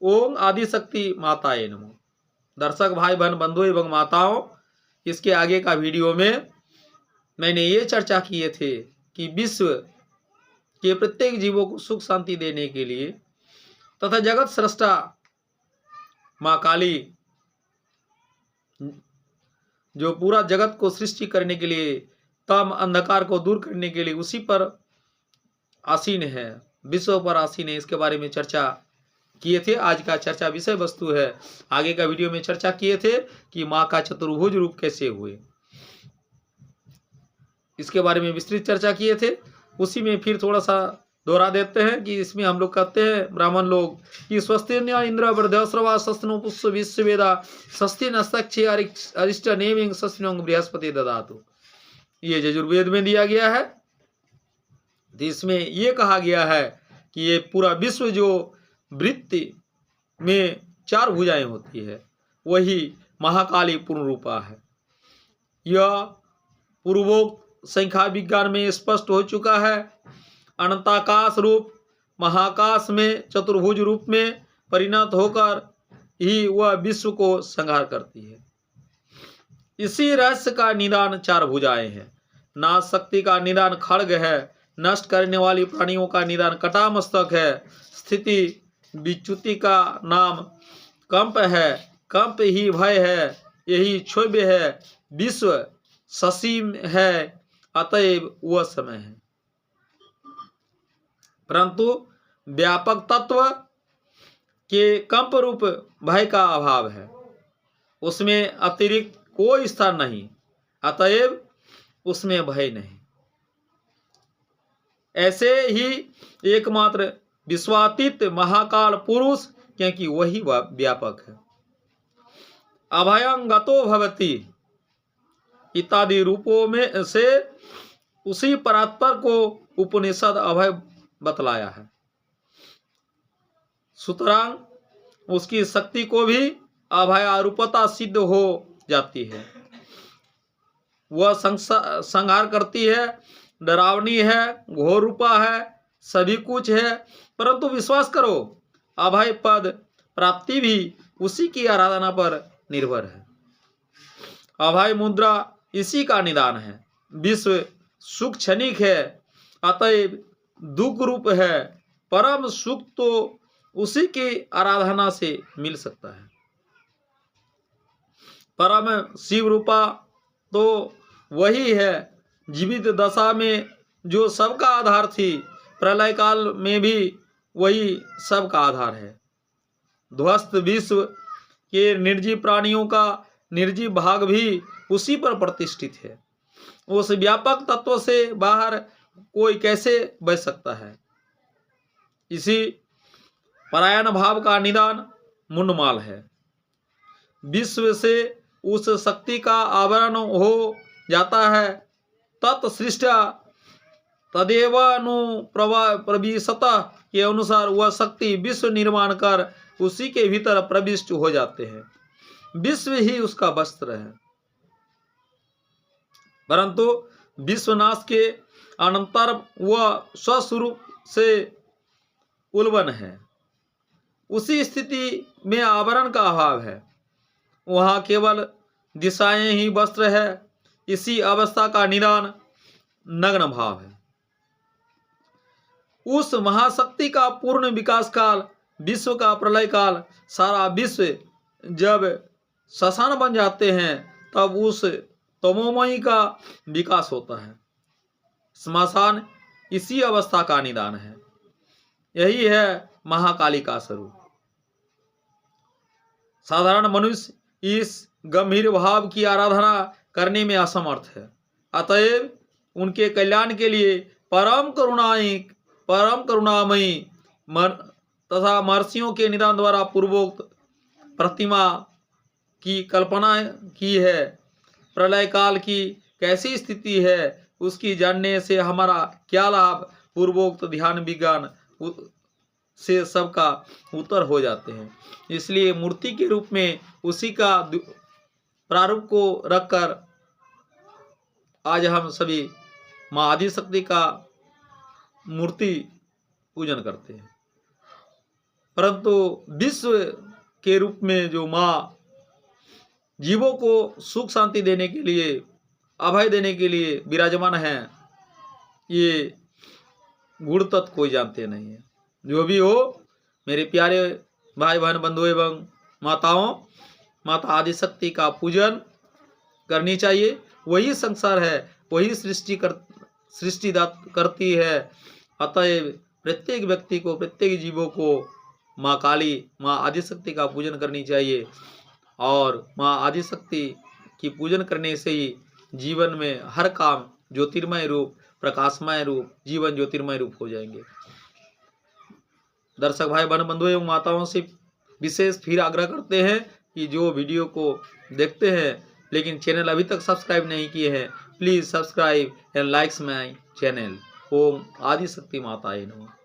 ओम आदिशक्ति माताए नमो। दर्शक भाई बहन बंधु एवं माताओं, इसके आगे का वीडियो में मैंने ये चर्चा किए थे कि विश्व के प्रत्येक जीवों को सुख शांति देने के लिए तथा जगत सृष्टा माँ काली जो पूरा जगत को सृष्टि करने के लिए, तम अंधकार को दूर करने के लिए उसी पर आसीन है, विश्व पर आसीन है, इसके बारे में चर्चा किए थे। आज का चर्चा विषय वस्तु है, आगे का वीडियो में चर्चा किए थे कि माँ का चतुर्भुज रूप कैसे हुए, इसके बारे में विस्तृत चर्चा किए थे। उसी में फिर थोड़ा सा दोहरा देते हैं कि इसमें हम लोग कहते हैं ब्राह्मण लोग कि स्वस्तिन्या इंद्र वृद्धश्रवा सस्तनो पुष्प विश्ववेदा स्वस्ति नस्तक्षे अरिष्ट नेमिंग सस्तिनों बृहस्पति ददातु, ये यजुर्वेद में दिया गया है। तो इसमें ये कहा गया है कि ये पूरा विश्व जो वृत्ति में 4 भुजाएं होती है वही महाकाली पूर्ण रूपा है। यह पूर्वोक्त संख्या विज्ञान में स्पष्ट हो चुका है। अनंताकाश रूप महाकाश में चतुर्भुज रूप में परिणत होकर ही वह विश्व को संहार करती है। इसी रहस्य का निदान 4 भुजाएं हैं। नाश शक्ति का निदान खड्ग है, नष्ट करने वाली प्राणियों का निदान कटामस्तक है, स्थिति विच्युति का नाम कंप है, कंप ही भय है, यही क्षोभ्य है, विश्व ससीम है, अतएव वह समय है। परंतु व्यापक तत्व के कंप रूप भय का अभाव है, उसमें अतिरिक्त कोई स्थान नहीं, अतएव उसमें भय नहीं। ऐसे ही एकमात्र विश्वातीत महाकाल पुरुष, क्योंकि वही व्यापक है। अभयंगतो भवति इत्यादि रूपों में से उसी परात्पर को उपनिषद अभय बतलाया है। सुतरां उसकी शक्ति को भी अभयारूपता सिद्ध हो जाती है। वह संहार करती है, डरावनी है, घोर रूपा है, सभी कुछ है। परंतु विश्वास करो, अभय पद प्राप्ति भी उसी की आराधना पर निर्भर है। अभय मुद्रा इसी का निदान है। विश्व सुख क्षणिक है, अतएव दुख रूप है। परम सुख तो उसी की आराधना से मिल सकता है। परम शिव रूपा तो वही है, जीवित दशा में जो सबका आधार थी, प्रलय काल में भी वही सबका आधार है। ध्वस्त विश्व के निर्जीव प्राणियों का निर्जीव भाग भी उसी पर प्रतिष्ठित है। उस व्यापक तत्व से बाहर कोई कैसे बच सकता है। इसी परायण भाव का निदान मुंडमाल है। विश्व से उस शक्ति का आवरण हो जाता है, तत्सृष्टा तदेवानुप्रविशत के अनुसार वह शक्ति विश्व निर्माण कर उसी के भीतर प्रविष्ट हो जाते हैं। विश्व ही उसका वस्त्र है। परंतु विश्वनाश के अनंतर वह स्वस्वरूप से उल्बन है। उसी स्थिति में आवरण का अभाव है, वहां केवल दिशाएं ही वस्त्र है। इसी अवस्था का निदान नग्न भाव है। उस महाशक्ति का पूर्ण विकास काल, विश्व का प्रलय काल, सारा विश्व जब श्मशान बन जाते हैं तब उस तमोमयी का विकास होता है। श्मशान इसी अवस्था का निदान है। यही है महाकाली का स्वरूप। साधारण मनुष्य इस गंभीर भाव की आराधना करने में असमर्थ है। अतएव उनके कल्याण के लिए परम करुणामयी तथा महर्षियों के निदान द्वारा पूर्वोक्त प्रतिमा की कल्पना की है। प्रलय काल की कैसी स्थिति है उसकी जानने से हमारा क्या लाभ, पूर्वोक्त ध्यान विज्ञान से सबका उत्तर हो जाते हैं। इसलिए मूर्ति के रूप में उसी का प्रारूप को रखकर आज हम सभी माँ आदिशक्ति का मूर्ति पूजन करते हैं। परंतु विश्व के रूप में जो माँ जीवों को सुख शांति देने के लिए, अभय देने के लिए विराजमान है, ये गुण तत्व कोई जानते नहीं है। जो भी हो मेरे प्यारे भाई बहन बंधु एवं माताओं, माता आदिशक्ति का पूजन करनी चाहिए। वही संसार है, वही सृष्टि करती है। अतएव प्रत्येक व्यक्ति को, प्रत्येक जीवों को माँ काली, माँ आदिशक्ति का पूजन करनी चाहिए। और माँ आदिशक्ति की पूजन करने से ही जीवन में हर काम ज्योतिर्मय रूप, प्रकाशमय रूप, जीवन ज्योतिर्मय रूप हो जाएंगे। दर्शक भाई बहन बंधु एवं माताओं से विशेष फिर आग्रह करते हैं कि जो वीडियो को देखते हैं लेकिन चैनल अभी तक सब्सक्राइब नहीं किए हैं, please subscribe and likes my channel. ओम आदिशक्ति माताये नमः।